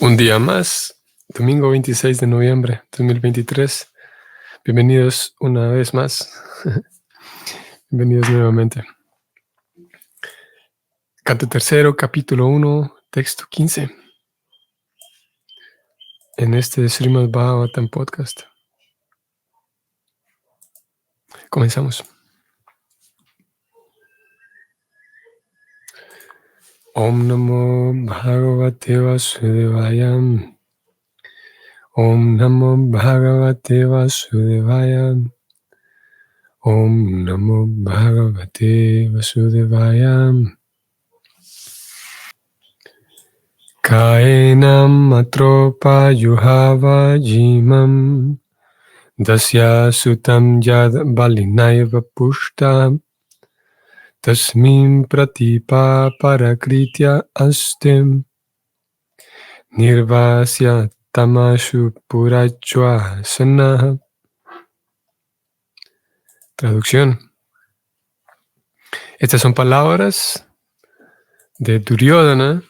Un día más, domingo 26 de noviembre 2023. Bienvenidos una vez más. Bienvenidos nuevamente. Canto tercero, capítulo 1, texto 15. En este Srimad Bhagavatam podcast. Comenzamos. Om Namo Bhagavate Vasudevaya. Om Namo Bhagavate Vasudevaya. Om Namo Bhagavate Vasudevaya. Kaenam atropa yuhava jimam dasya sutam yad balinaiva pushta tasmim pratipa parakritya astem nirvasya tamashu purachva sanaha. Traducción. Estas son palabras de Duryodhana.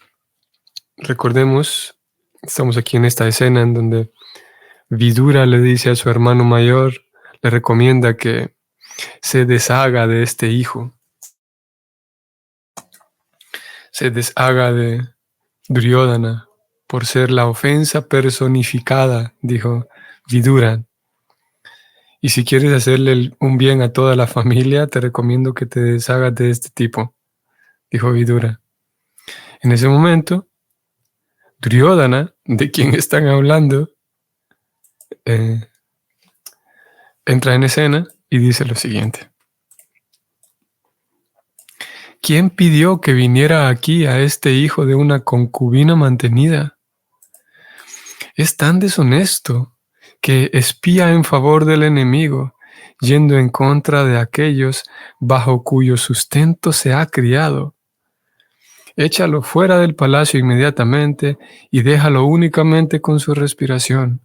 Recordemos, estamos aquí en esta escena en donde Vidura le dice a su hermano mayor, le recomienda que se deshaga de este hijo, se deshaga de Duryodhana por ser la ofensa personificada, dijo Vidura. Y si quieres hacerle un bien a toda la familia, te recomiendo que te deshagas de este tipo, dijo Vidura. En ese momento, Duryodhana, de quien están hablando, entra en escena y dice lo siguiente. ¿Quién pidió que viniera aquí a este hijo de una concubina mantenida? Es tan deshonesto que espía en favor del enemigo, yendo en contra de aquellos bajo cuyo sustento se ha criado. Échalo fuera del palacio inmediatamente y déjalo únicamente con su respiración.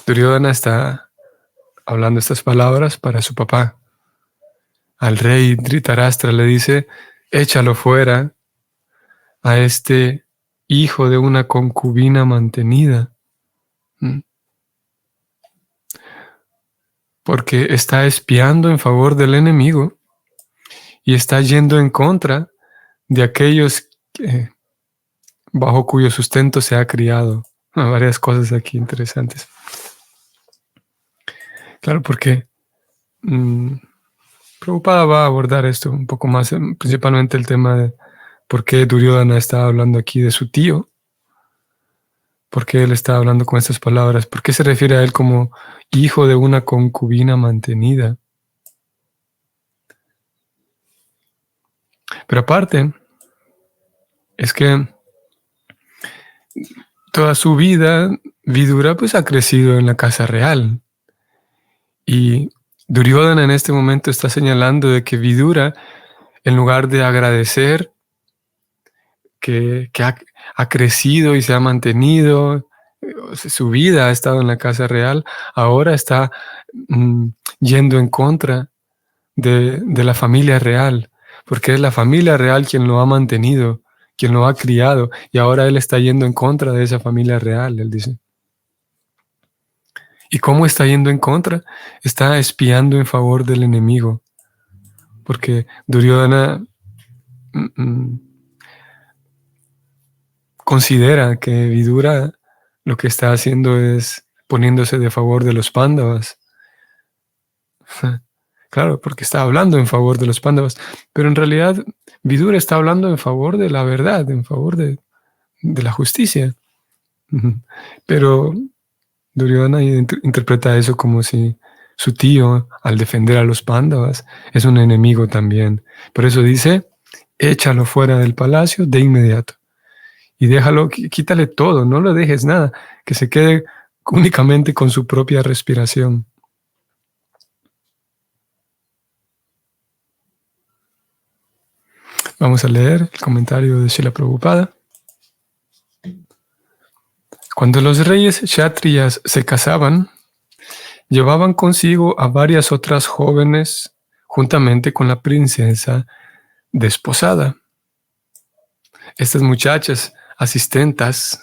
Duryodhana está hablando estas palabras para su papá. Al rey Dhritarashtra le dice, échalo fuera a este hijo de una concubina mantenida. Porque está espiando en favor del enemigo y está yendo en contra de aquellos bajo cuyo sustento se ha criado. Varias cosas aquí interesantes. Claro, porque Prabhupada va a abordar esto un poco más, principalmente el tema de por qué Duryodhana está hablando aquí de su tío, por qué él está hablando con estas palabras, por qué se refiere a él como hijo de una concubina mantenida. Pero aparte, es que toda su vida, Vidura pues ha crecido en la casa real. Y Duryodhana en este momento está señalando de que Vidura, en lugar de agradecer que ha crecido y se ha mantenido, su vida ha estado en la casa real, ahora está yendo en contra de la familia real, porque es la familia real quien lo ha mantenido, quien lo ha criado, y ahora él está yendo en contra de esa familia real, él dice. ¿Y cómo está yendo en contra? Está espiando en favor del enemigo, porque Duryodhana considera que Vidura lo que está haciendo es poniéndose de favor de los Pándavas. Claro, porque está hablando en favor de los Pándavas, pero en realidad Vidura está hablando en favor de la verdad, en favor de la justicia. Pero Duryodhana interpreta eso como si su tío, al defender a los Pándavas, es un enemigo también. Por eso dice, échalo fuera del palacio de inmediato. Y déjalo, quítale todo, no lo dejes nada, que se quede únicamente con su propia respiración. Vamos a leer el comentario de Srila Prabhupada. Cuando los reyes kshatriyas se casaban, llevaban consigo a varias otras jóvenes juntamente con la princesa desposada. Estas muchachas, asistentes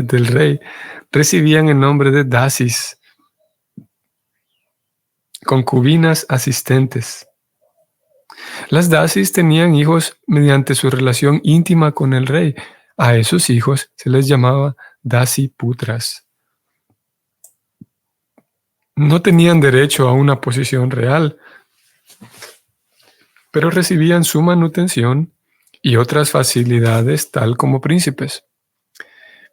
del rey, recibían el nombre de dasis, concubinas asistentes. Las dasis tenían hijos mediante su relación íntima con el rey. A esos hijos se les llamaba dasiputras. No tenían derecho a una posición real, pero recibían su manutención y otras facilidades tal como príncipes.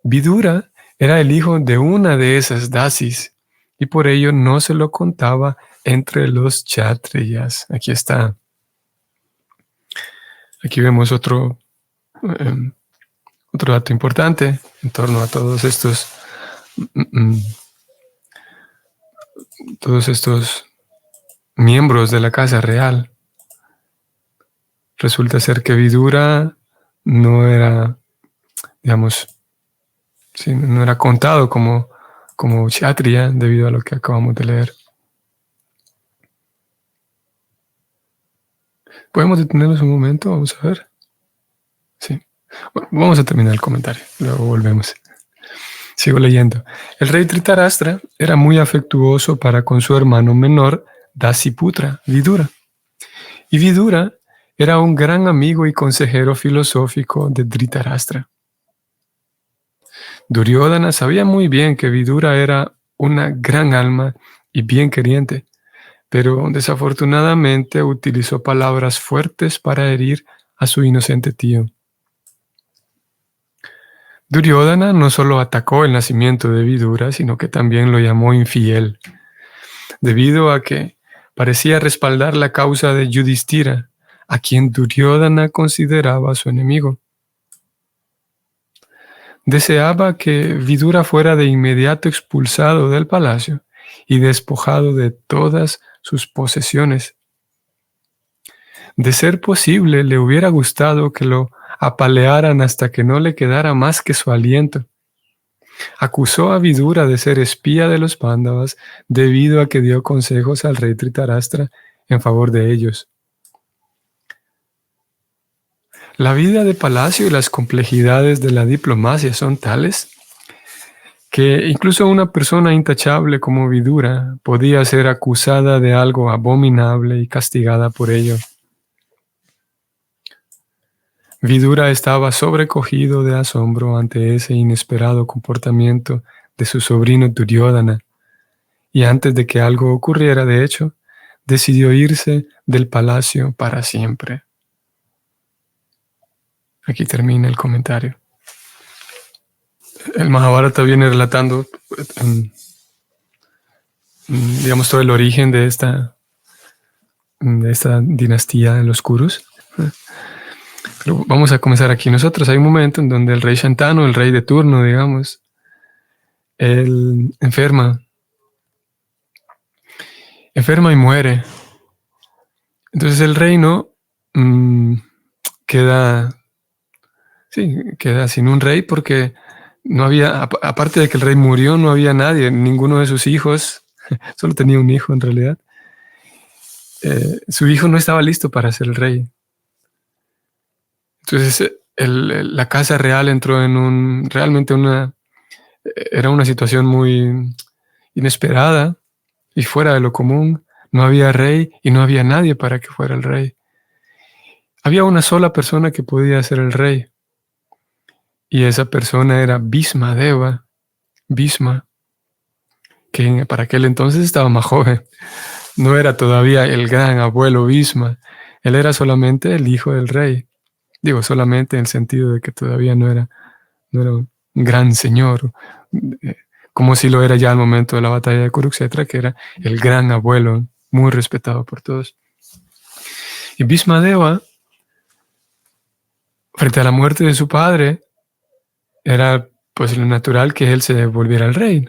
Vidura era el hijo de una de esas dasis y por ello no se lo contaba entre los kshatriyas. Aquí está. Aquí vemos otro dato importante en torno a todos estos miembros de la casa real. Resulta ser que Vidura no era, digamos, no era contado como kshatriya debido a lo que acabamos de leer. ¿Podemos detenernos un momento? Vamos a ver. Sí. Bueno, vamos a terminar el comentario, luego volvemos. Sigo leyendo. El rey Dhritarashtra era muy afectuoso para con su hermano menor, Dasiputra, Vidura. Y Vidura era un gran amigo y consejero filosófico de Dhritarashtra. Duryodhana sabía muy bien que Vidura era una gran alma y bien queriente, pero desafortunadamente utilizó palabras fuertes para herir a su inocente tío. Duryodhana no solo atacó el nacimiento de Vidura, sino que también lo llamó infiel, debido a que parecía respaldar la causa de Yudhishthira, a quien Duryodhana consideraba su enemigo. Deseaba que Vidura fuera de inmediato expulsado del palacio y despojado de todas sus posesiones. De ser posible, le hubiera gustado que lo apalearan hasta que no le quedara más que su aliento. Acusó a Vidura de ser espía de los Pándavas debido a que dio consejos al rey Dhritarashtra en favor de ellos. La vida de palacio y las complejidades de la diplomacia son tales que incluso una persona intachable como Vidura podía ser acusada de algo abominable y castigada por ello. Vidura estaba sobrecogido de asombro ante ese inesperado comportamiento de su sobrino Duryodhana, y antes de que algo ocurriera, de hecho, decidió irse del palacio para siempre. Aquí termina el comentario. El Mahabharata viene relatando, digamos, todo el origen de esta dinastía de los Kurus. Pero vamos a comenzar aquí. Hay un momento en donde el rey Shantanu, el rey de turno, digamos, él enferma y muere. Entonces el reino queda sin un rey porque no había, aparte de que el rey murió, no había nadie, ninguno de sus hijos, solo tenía un hijo en realidad. Su hijo no estaba listo para ser el rey. Entonces la casa real entró en era una situación muy inesperada y fuera de lo común. No había rey y no había nadie para que fuera el rey. Había una sola persona que podía ser el rey. Y esa persona era Bhismadeva, que para aquel entonces estaba más joven. No era todavía el gran abuelo Bhisma. Él era solamente el hijo del rey. Digo, solamente en el sentido de que todavía no era un gran señor, como si lo era ya al momento de la batalla de Kurukshetra, que era el gran abuelo, muy respetado por todos. Y Bhismadeva, frente a la muerte de su padre, era pues lo natural que él se volviera el rey.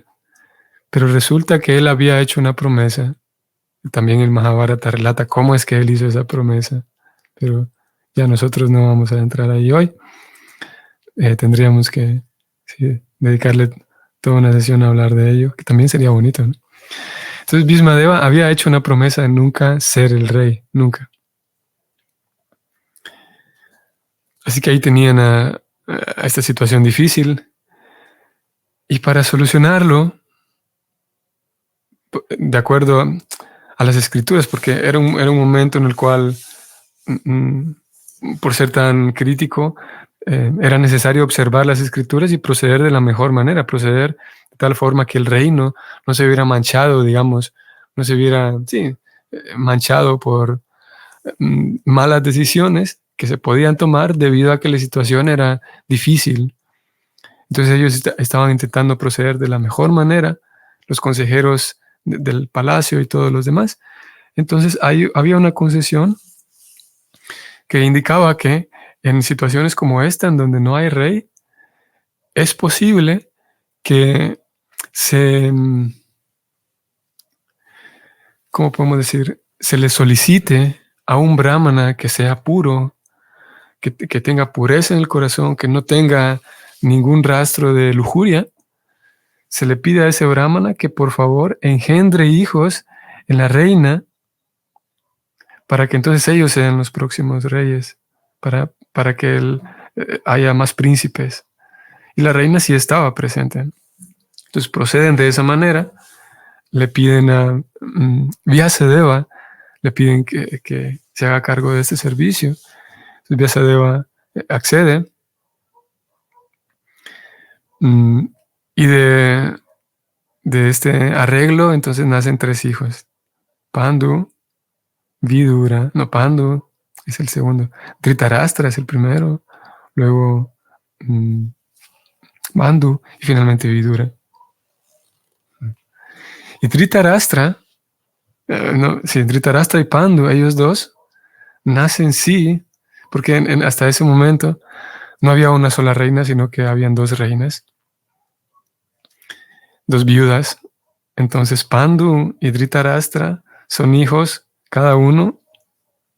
Pero resulta que él había hecho una promesa. También el Mahabharata relata cómo es que él hizo esa promesa. Pero ya nosotros no vamos a entrar ahí hoy. Tendríamos que dedicarle toda una sesión a hablar de ello, que también sería bonito, ¿no? Entonces Bhismadeva había hecho una promesa de nunca ser el rey, nunca. Así que ahí tenían a esta situación difícil. Y para solucionarlo, de acuerdo a las escrituras, porque era un momento en el cual, por ser tan crítico, era necesario observar las escrituras y proceder de la mejor manera, proceder de tal forma que el reino no se viera manchado, digamos, no se viera, manchado por malas decisiones que se podían tomar debido a que la situación era difícil. Entonces ellos estaban intentando proceder de la mejor manera, los consejeros del palacio y todos los demás. Entonces había una concesión que indicaba que en situaciones como esta, en donde no hay rey, es posible que se, ¿cómo podemos decir? Se le solicite a un brahmana que sea puro, que tenga pureza en el corazón, que no tenga ningún rastro de lujuria. Se le pide a ese brahmana que por favor engendre hijos en la reina para que entonces ellos sean los próximos reyes, para que haya más príncipes. Y la reina sí estaba presente. Entonces proceden de esa manera, le piden a Vyasadeva, le piden que se haga cargo de este servicio. Entonces Vyasadeva accede. Y de este arreglo, entonces nacen 3 hijos. Pandu es el segundo. Dhritarashtra es el primero. Luego Pandu y finalmente Vidura. Y Dhritarashtra, Dhritarashtra y Pandu, ellos dos, nacen porque hasta ese momento no había una sola reina, sino que habían 2 reinas, 2 viudas. Entonces Pandu y Dhritarashtra son hijos, cada uno,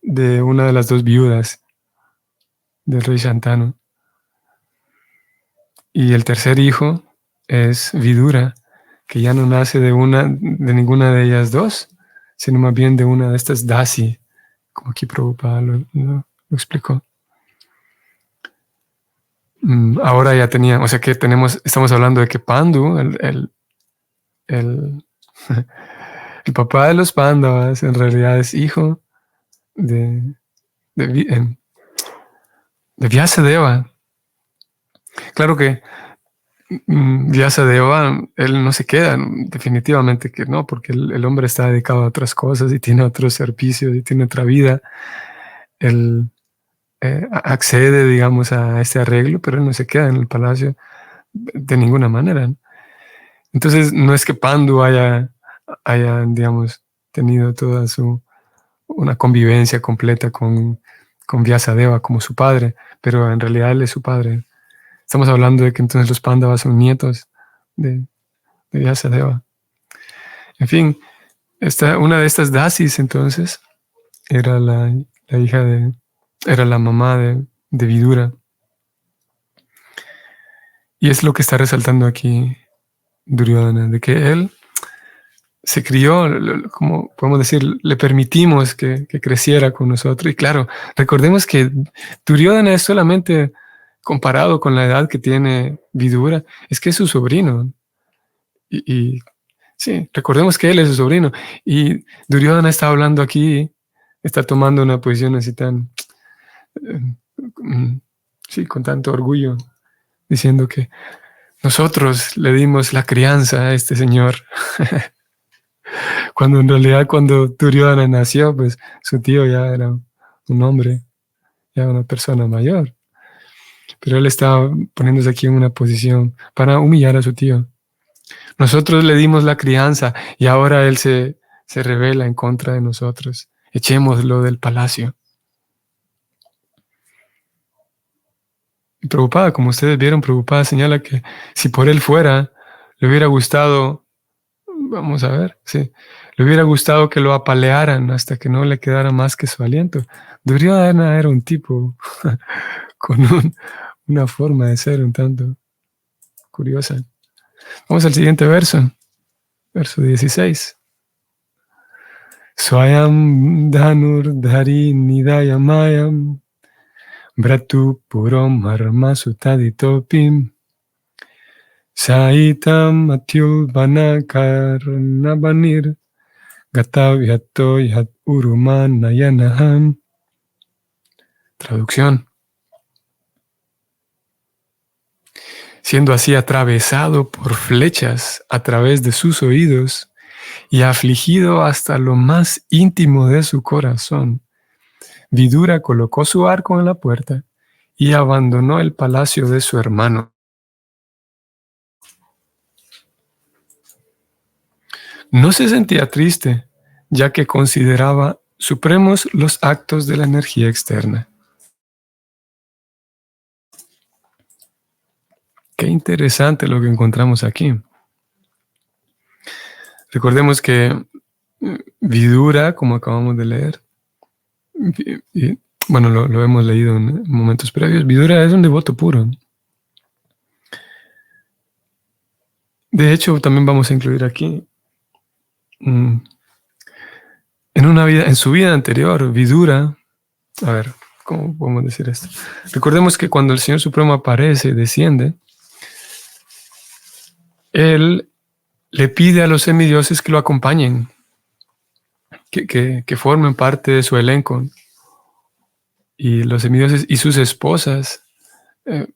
de una de las 2 viudas del rey Shantanu. Y el tercer hijo es Vidura, que ya no nace de ninguna de ellas 2, sino más bien de una de estas Dasi, como aquí Prabhupada lo explicó. Ahora ya tenían, o sea que estamos hablando de que Pandu, el papá de los Pándavas, en realidad es hijo de Vyasadeva. Claro que Vyasadeva, él no se queda, definitivamente que no, porque el hombre está dedicado a otras cosas y tiene otros servicios y tiene otra vida. Él accede, digamos, a este arreglo, pero él no se queda en el palacio de ninguna manera. Entonces, no es que Pandu haya digamos, tenido una convivencia completa con Vyasadeva como su padre, pero en realidad él es su padre. Estamos hablando de que entonces los Pándavas son nietos de Vyasadeva. En fin, una de estas dasis entonces era la hija era la mamá de Vidura. Y es lo que está resaltando aquí Duryodhana, de que él se crió, como podemos decir, le permitimos que creciera con nosotros. Y claro, recordemos que Duryodhana es solamente comparado con la edad que tiene Vidura, es que es su sobrino. Y sí, recordemos que él es su sobrino. Y Duryodhana está hablando aquí, está tomando una posición así tan, con tanto orgullo, diciendo que nosotros le dimos la crianza a este señor. Cuando en realidad cuando Duryodhana nació, pues su tío ya era un hombre, ya una persona mayor. Pero él estaba poniéndose aquí en una posición para humillar a su tío. Nosotros le dimos la crianza y ahora él se rebela en contra de nosotros. Echémoslo del palacio. Y Prabhupada, como ustedes vieron, Prabhupada señala que si por él fuera, le hubiera gustado, vamos a ver, le hubiera gustado que lo apalearan hasta que no le quedara más que su aliento. Duryodhana era un tipo con una forma de ser un tanto curiosa. Vamos al siguiente verso 16. Swayam dhanur dhari nidayamayam Bratu purom armasutaditopim Saitam atyul banakarnabanir Gatavyato yat uruman. Traducción. Siendo así atravesado por flechas a través de sus oídos y afligido hasta lo más íntimo de su corazón, Vidura colocó su arco en la puerta y abandonó el palacio de su hermano. No se sentía triste, ya que consideraba supremos los actos de la energía externa. Qué interesante lo que encontramos aquí. Recordemos que Vidura, como acabamos de leer, bueno, lo hemos leído en momentos previos, Vidura es un devoto puro. De hecho, también vamos a incluir aquí, en su vida anterior, Vidura, a ver, ¿cómo podemos decir esto? Recordemos que cuando el Señor Supremo aparece, desciende, Él le pide a los semidioses que lo acompañen, que formen parte de su elenco. Y los semidioses y sus esposas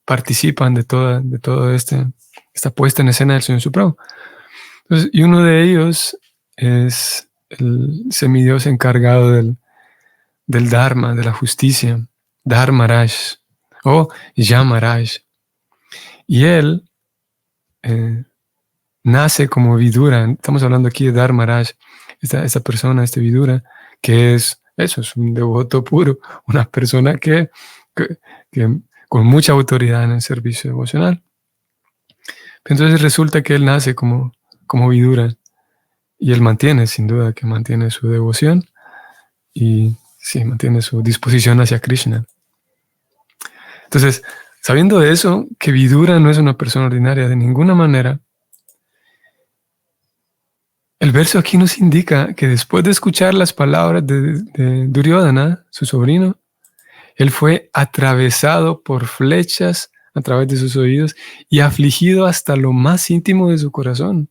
participan de toda esta puesta en escena del Señor Supremo. Entonces, y uno de ellos es el semidios encargado del Dharma, de la justicia, Dharmaraj o Yamaraj. Y él nace como Vidura. Estamos hablando aquí de Dharmaraj, esta persona, este Vidura, que es un devoto puro, una persona que con mucha autoridad en el servicio devocional. Entonces resulta que él nace como Vidura y él mantiene, sin duda, que mantiene su devoción y sí, mantiene su disposición hacia Krishna. Entonces, sabiendo de eso, que Vidura no es una persona ordinaria de ninguna manera, el verso aquí nos indica que después de escuchar las palabras de Duryodhana, su sobrino, él fue atravesado por flechas a través de sus oídos y afligido hasta lo más íntimo de su corazón.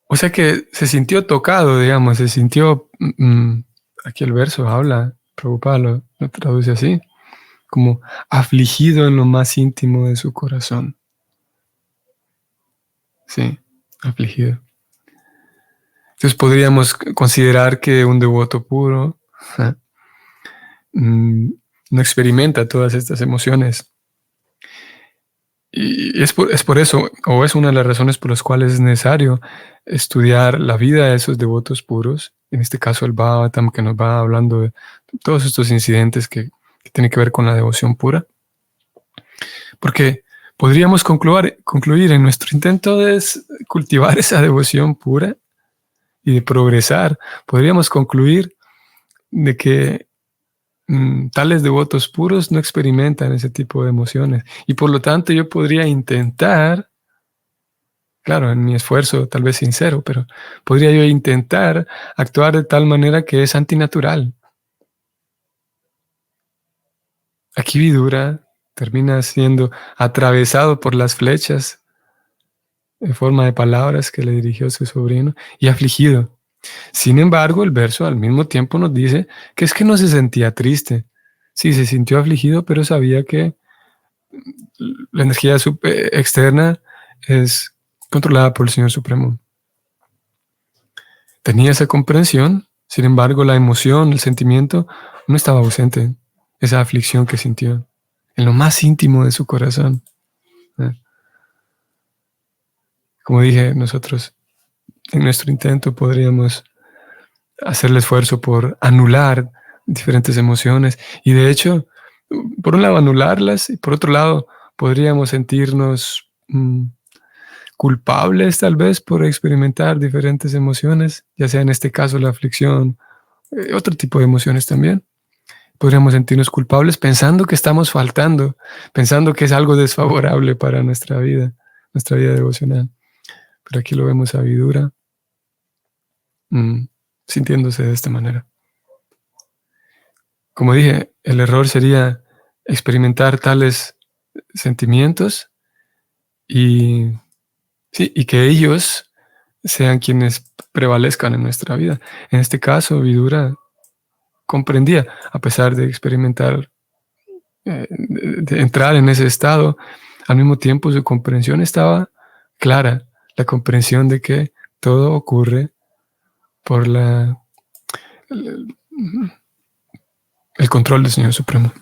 O sea que se sintió tocado, digamos, se sintió, aquí el verso habla, Prabhupada lo traduce así, como afligido en lo más íntimo de su corazón. Sí, afligido. Entonces podríamos considerar que un devoto puro no experimenta todas estas emociones. Y es por eso, o es una de las razones por las cuales es necesario estudiar la vida de esos devotos puros, en este caso el Bhagavatam, que nos va hablando de todos estos incidentes que tienen que ver con la devoción pura. Porque podríamos concluir en nuestro intento de cultivar esa devoción pura y de progresar, podríamos concluir de que tales devotos puros no experimentan ese tipo de emociones. Y por lo tanto yo podría intentar, claro, en mi esfuerzo tal vez sincero, pero podría yo intentar actuar de tal manera que es antinatural. Aquí Vidura termina siendo atravesado por las flechas en forma de palabras que le dirigió su sobrino y afligido. Sin embargo, el verso al mismo tiempo nos dice que es que no se sentía triste. Sí, se sintió afligido, pero sabía que la energía externa es controlada por el Señor Supremo. Tenía esa comprensión, sin embargo, la emoción, el sentimiento, no estaba ausente. Esa aflicción que sintió en lo más íntimo de su corazón. Como dije, nosotros en nuestro intento podríamos hacer el esfuerzo por anular diferentes emociones y de hecho, por un lado anularlas y por otro lado podríamos sentirnos culpables tal vez por experimentar diferentes emociones, ya sea en este caso la aflicción, otro tipo de emociones también. Podríamos sentirnos culpables pensando que estamos faltando, pensando que es algo desfavorable para nuestra vida devocional. Pero aquí lo vemos a Vidura sintiéndose de esta manera. Como dije, el error sería experimentar tales sentimientos y, sí, y que ellos sean quienes prevalezcan en nuestra vida. En este caso, Vidura comprendía, a pesar de experimentar, de entrar en ese estado, al mismo tiempo su comprensión estaba clara, la comprensión de que todo ocurre por el control del Señor Supremo.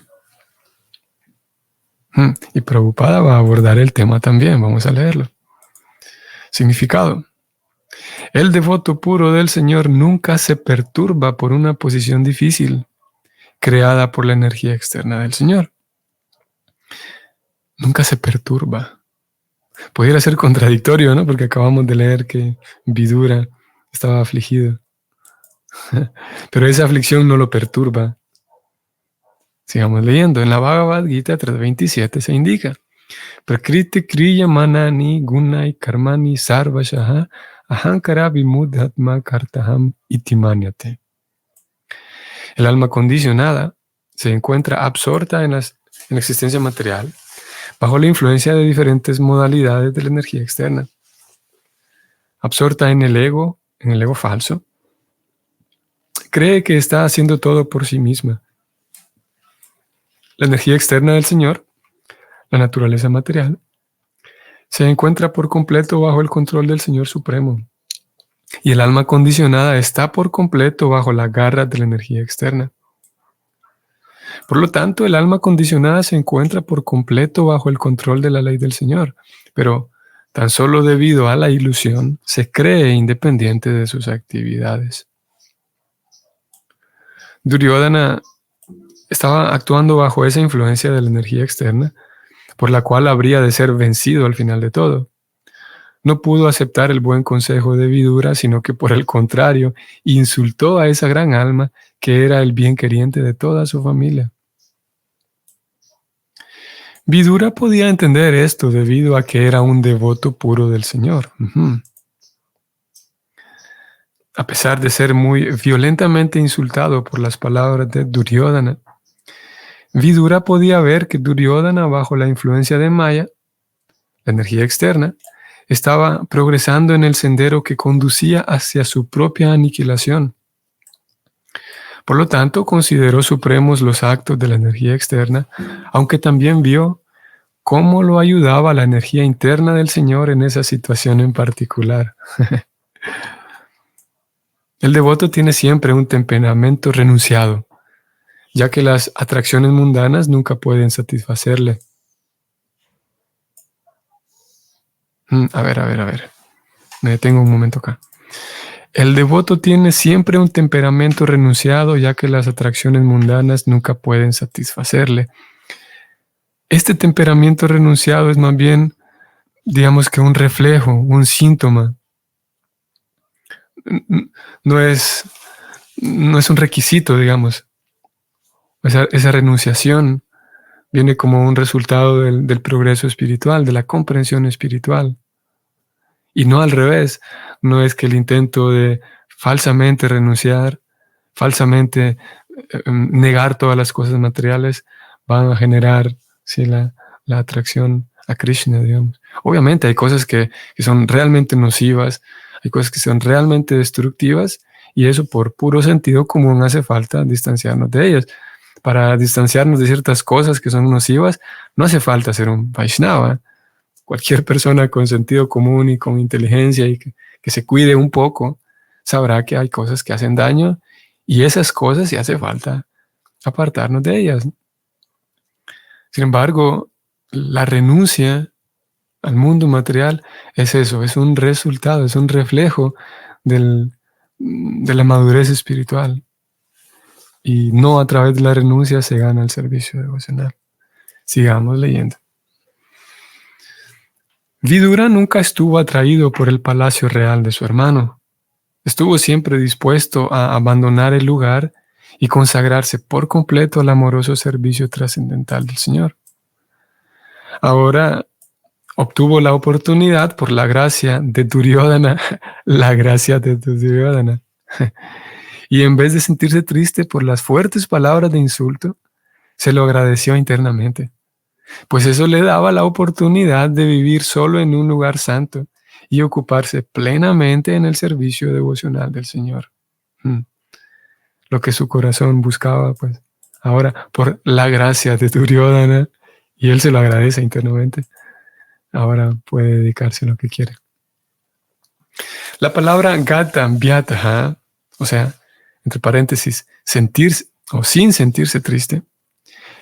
Y Prabhupada va a abordar el tema también, vamos a leerlo. Significado. El devoto puro del Señor nunca se perturba por una posición difícil creada por la energía externa del Señor. Nunca se perturba. Pudiera ser contradictorio, ¿no? Porque acabamos de leer que Vidura estaba afligido. Pero esa aflicción no lo perturba. Sigamos leyendo. En la Bhagavad Gita 3.27 se indica: Prakriti kriya manani gunai karmani sarvashaha ahankara vimudhatma kartaham itimanyate. El alma condicionada se encuentra absorta en la existencia material bajo la influencia de diferentes modalidades de la energía externa. Absorta en el ego falso, cree que está haciendo todo por sí misma. La energía externa del Señor, la naturaleza material, se encuentra por completo bajo el control del Señor Supremo. Y el alma condicionada está por completo bajo la garra de la energía externa. Por lo tanto, el alma condicionada se encuentra por completo bajo el control de la ley del Señor, pero tan solo debido a la ilusión se cree independiente de sus actividades. Duryodhana estaba actuando bajo esa influencia de la energía externa, por la cual habría de ser vencido al final de todo. No pudo aceptar el buen consejo de Vidura, sino que por el contrario, insultó a esa gran alma que era el bien queriente de toda su familia. Vidura podía entender esto debido a que era un devoto puro del Señor. A pesar de ser muy violentamente insultado por las palabras de Duryodhana, Vidura podía ver que Duryodhana, bajo la influencia de Maya, la energía externa, estaba progresando en el sendero que conducía hacia su propia aniquilación. Por lo tanto, consideró supremos los actos de la energía externa, aunque también vio cómo lo ayudaba la energía interna del Señor en esa situación en particular. El devoto tiene siempre un temperamento renunciado, ya que las atracciones mundanas nunca pueden satisfacerle. A ver. Me detengo un momento acá. El devoto tiene siempre un temperamento renunciado, ya que las atracciones mundanas nunca pueden satisfacerle. Este temperamento renunciado es más bien, digamos que un reflejo, un síntoma. No es un requisito, digamos. Esa renunciación viene como un resultado del progreso espiritual, de la comprensión espiritual. Y no al revés. No es que el intento de falsamente renunciar, falsamente negar todas las cosas materiales van a generar, ¿sí?, la atracción a Krishna, digamos. Obviamente hay cosas que son realmente nocivas, hay cosas que son realmente destructivas, y eso por puro sentido común hace falta distanciarnos de ellas. Para distanciarnos de ciertas cosas que son nocivas, no hace falta ser un Vaishnava. Cualquier persona con sentido común y con inteligencia y que se cuide un poco, sabrá que hay cosas que hacen daño, y esas cosas sí hace falta apartarnos de ellas. Sin embargo, la renuncia al mundo material es eso, es un resultado, es un reflejo de la madurez espiritual. Y no a través de la renuncia se gana el servicio devocional. Sigamos leyendo. Vidura nunca estuvo atraído por el palacio real de su hermano. Estuvo siempre dispuesto a abandonar el lugar y consagrarse por completo al amoroso servicio trascendental del Señor. Ahora obtuvo la oportunidad por la gracia de Duryodhana, Y en vez de sentirse triste por las fuertes palabras de insulto, se lo agradeció internamente, pues eso le daba la oportunidad de vivir solo en un lugar santo y ocuparse plenamente en el servicio devocional del Señor. Mm. Lo que su corazón buscaba, pues, ahora por la gracia de Duryodhana, y él se lo agradece internamente, ahora puede dedicarse a lo que quiere. La palabra gata, vyataha, o sea, entre paréntesis, sentirse o sin sentirse triste,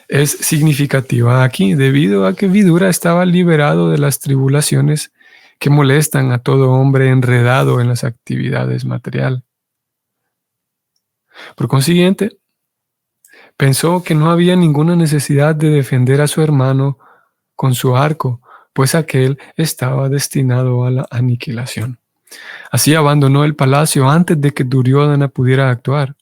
es significativa aquí debido a que Vidura estaba liberado de las tribulaciones que molestan a todo hombre enredado en las actividades materiales. Por consiguiente, pensó que no había ninguna necesidad de defender a su hermano con su arco, pues aquel estaba destinado a la aniquilación. Así abandonó el palacio antes de que Duryodhana pudiera actuar.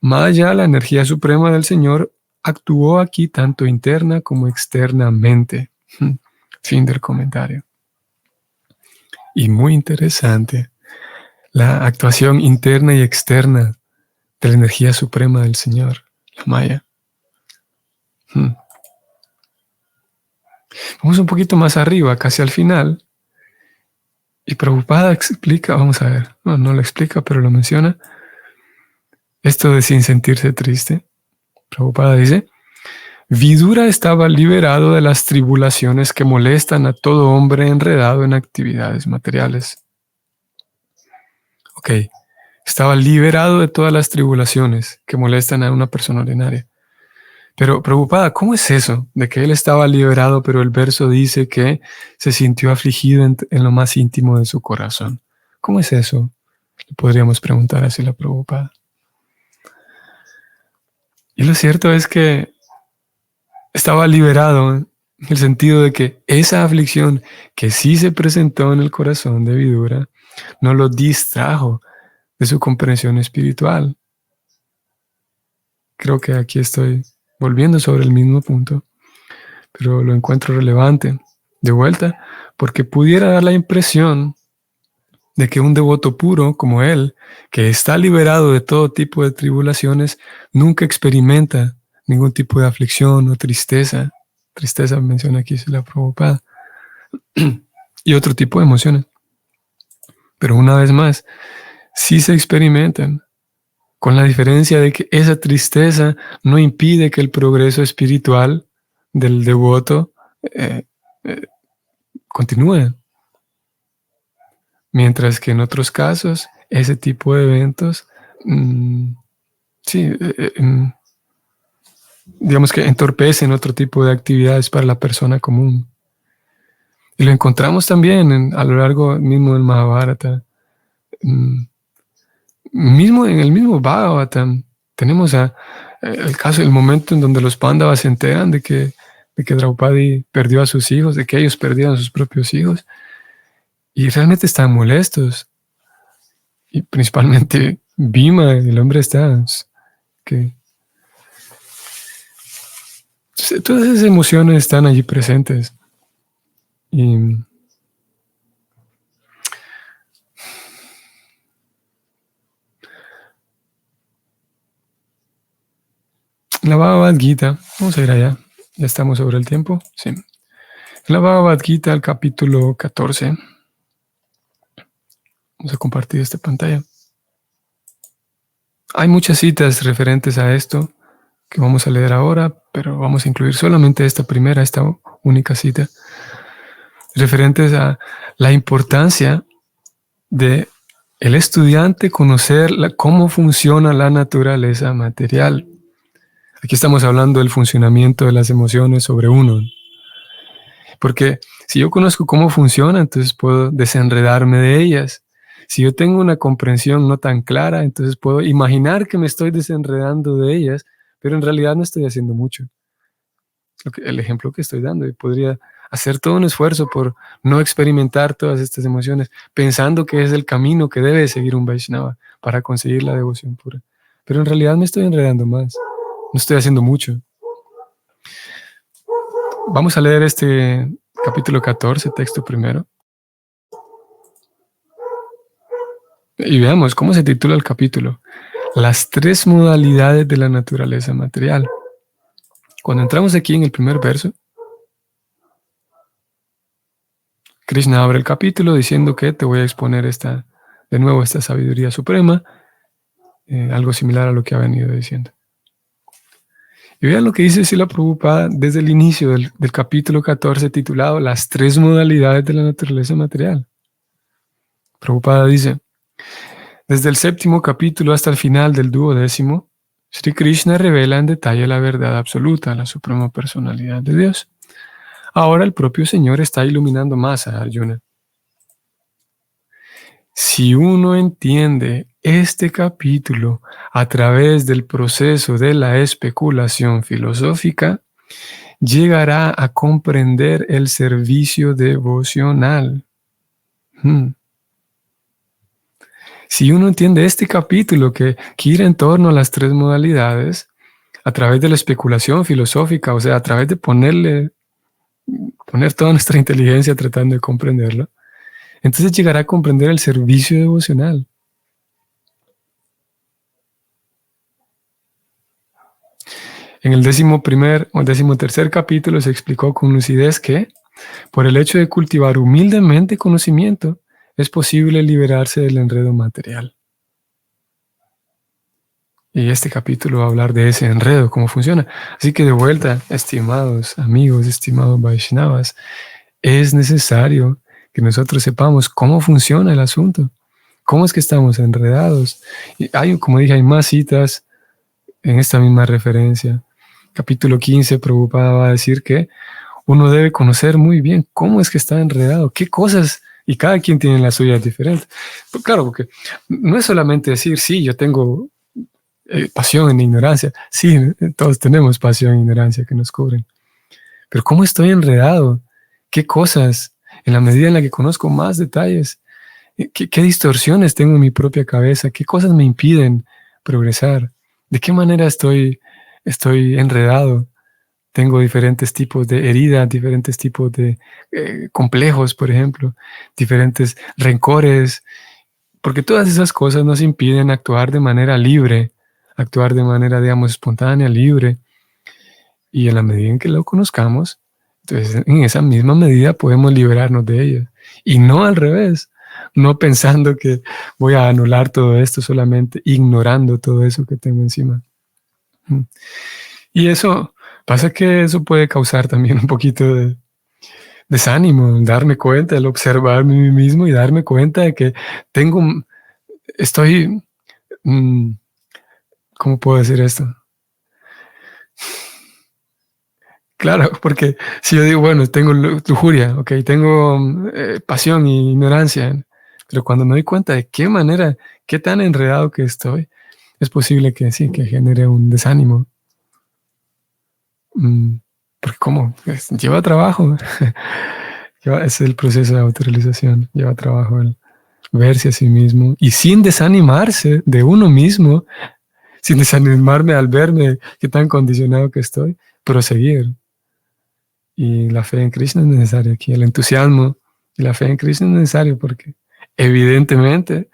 Maya, la energía suprema del Señor, actuó aquí tanto interna como externamente. Fin del comentario. Y muy interesante, la actuación interna y externa de la energía suprema del Señor, la Maya. Vamos un poquito más arriba, casi al final, y Prabhupada explica, vamos a ver, no lo explica, pero lo menciona, esto de sin sentirse triste. Prabhupada dice, Vidura estaba liberado de las tribulaciones que molestan a todo hombre enredado en actividades materiales. Ok, estaba liberado de todas las tribulaciones que molestan a una persona ordinaria. Pero Prabhupada, ¿cómo es eso? De que él estaba liberado, pero el verso dice que se sintió afligido en lo más íntimo de su corazón. ¿Cómo es eso? Le podríamos preguntar así a la Prabhupada. Y lo cierto es que estaba liberado en el sentido de que esa aflicción que sí se presentó en el corazón de Vidura no lo distrajo de su comprensión espiritual. Creo que aquí estoy volviendo sobre el mismo punto, pero lo encuentro relevante de vuelta porque pudiera dar la impresión de que un devoto puro como él, que está liberado de todo tipo de tribulaciones, nunca experimenta ningún tipo de aflicción o tristeza. Tristeza menciona aquí la Prabhupada. Y otro tipo de emociones. Pero una vez más, sí se experimentan, con la diferencia de que esa tristeza no impide que el progreso espiritual del devoto continúe. Mientras que en otros casos, ese tipo de eventos, sí, digamos que entorpecen otro tipo de actividades para la persona común. Y lo encontramos también a lo largo mismo del Mahabharata. Mismo en el mismo Bhagavatam tenemos el caso, el momento en donde los Pándavas se enteran de que Draupadi perdió a sus hijos, de que ellos perdieron a sus propios hijos, y realmente están molestos. Y principalmente Bhima, el hombre está, que todas esas emociones están allí presentes. Y la Bhagavad Gita, vamos a ir allá, ya estamos sobre el tiempo, sí. La Bhagavad Gita, el capítulo 14. Vamos a compartir esta pantalla. Hay muchas citas referentes a esto que vamos a leer ahora, pero vamos a incluir solamente esta única cita, referentes a la importancia de el estudiante conocer cómo funciona la naturaleza material. Aquí estamos hablando del funcionamiento de las emociones sobre uno. Porque si yo conozco cómo funciona, entonces puedo desenredarme de ellas. Si yo tengo una comprensión no tan clara, entonces puedo imaginar que me estoy desenredando de ellas, pero en realidad no estoy haciendo mucho. El ejemplo que estoy dando, y podría hacer todo un esfuerzo por no experimentar todas estas emociones, pensando que es el camino que debe seguir un Vaishnava para conseguir la devoción pura. Pero en realidad me estoy enredando más, no estoy haciendo mucho. Vamos a leer este capítulo 14, texto primero. Y veamos cómo se titula el capítulo. Las tres modalidades de la naturaleza material. Cuando entramos aquí en el primer verso, Krishna abre el capítulo diciendo que te voy a exponer de nuevo esta sabiduría suprema, algo similar a lo que ha venido diciendo. Y vean lo que dice Srila Prabhupada desde el inicio del capítulo 14 titulado Las tres modalidades de la naturaleza material. Prabhupada dice, desde el 7º capítulo hasta el final del 12º, Sri Krishna revela en detalle la verdad absoluta, la suprema personalidad de Dios. Ahora el propio Señor está iluminando más a Arjuna. Si uno entiende este capítulo a través del proceso de la especulación filosófica, llegará a comprender el servicio devocional. Si uno entiende este capítulo que gira en torno a las tres modalidades, a través de la especulación filosófica, o sea, a través de poner toda nuestra inteligencia tratando de comprenderlo, entonces llegará a comprender el servicio devocional. En el 13º capítulo se explicó con lucidez que, por el hecho de cultivar humildemente conocimiento, es posible liberarse del enredo material. Y este capítulo va a hablar de ese enredo, cómo funciona. Así que de vuelta, estimados amigos, estimados Vaishnavas, es necesario que nosotros sepamos cómo funciona el asunto, cómo es que estamos enredados. Y como dije, hay más citas en esta misma referencia. Capítulo 15, Prabhupada va a decir que uno debe conocer muy bien cómo es que está enredado, qué cosas, y cada quien tiene las suyas diferentes. Pues claro, porque no es solamente decir, sí, yo tengo pasión en ignorancia. Sí, todos tenemos pasión e ignorancia que nos cubren. Pero ¿cómo estoy enredado? ¿Qué cosas? En la medida en la que conozco más detalles, ¿qué distorsiones tengo en mi propia cabeza? ¿Qué cosas me impiden progresar? ¿De qué manera estoy enredado? Tengo diferentes tipos de heridas, diferentes tipos de complejos, por ejemplo, diferentes rencores, porque todas esas cosas nos impiden actuar de manera libre, actuar de manera, digamos, espontánea, libre. Y en la medida en que lo conozcamos, entonces en esa misma medida podemos liberarnos de ella. Y no al revés, no pensando que voy a anular todo esto solamente ignorando todo eso que tengo encima. Y pasa que eso puede causar también un poquito de desánimo, darme cuenta, el observarme a mí mismo y darme cuenta de que estoy, ¿cómo puedo decir esto? Claro, porque si yo digo, bueno, tengo lujuria, ok, tengo pasión y ignorancia, pero cuando me doy cuenta de qué manera, qué tan enredado que estoy, es posible que sí, que genere un desánimo. Porque ¿cómo? Lleva trabajo. Es el proceso de autorrealización, lleva trabajo el verse a sí mismo y sin desanimarse de uno mismo, sin desanimarme al verme qué tan condicionado que estoy, proseguir. Y la fe en Krishna es necesaria aquí, el entusiasmo y la fe en Krishna es necesario porque evidentemente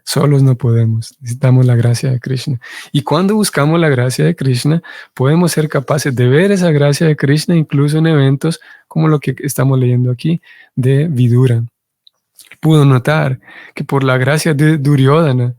solos no podemos, necesitamos la gracia de Krishna. Y cuando buscamos la gracia de Krishna, podemos ser capaces de ver esa gracia de Krishna incluso en eventos como lo que estamos leyendo aquí de Vidura. Pudo notar que por la gracia de Duryodhana,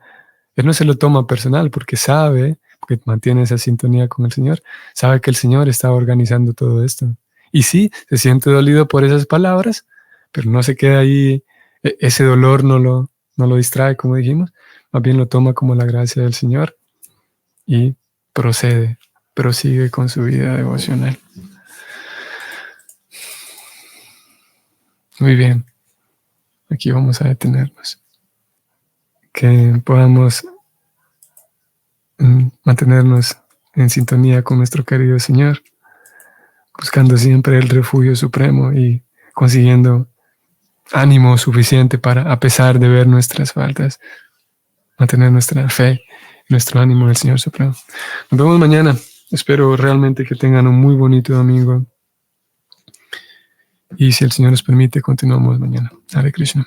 él no se lo toma personal porque sabe, porque mantiene esa sintonía con el Señor, sabe que el Señor está organizando todo esto. Y sí, se siente dolido por esas palabras, pero no se queda ahí, ese dolor no lo distrae, como dijimos, más bien lo toma como la gracia del Señor y prosigue con su vida devocional. Muy bien, aquí vamos a detenernos. Que podamos mantenernos en sintonía con nuestro querido Señor, buscando siempre el refugio supremo y consiguiendo ánimo suficiente para, a pesar de ver nuestras faltas, mantener nuestra fe, nuestro ánimo en el Señor Supremo. Nos vemos mañana. Espero realmente que tengan un muy bonito domingo. Y si el Señor nos permite, continuamos mañana. Hare Krishna.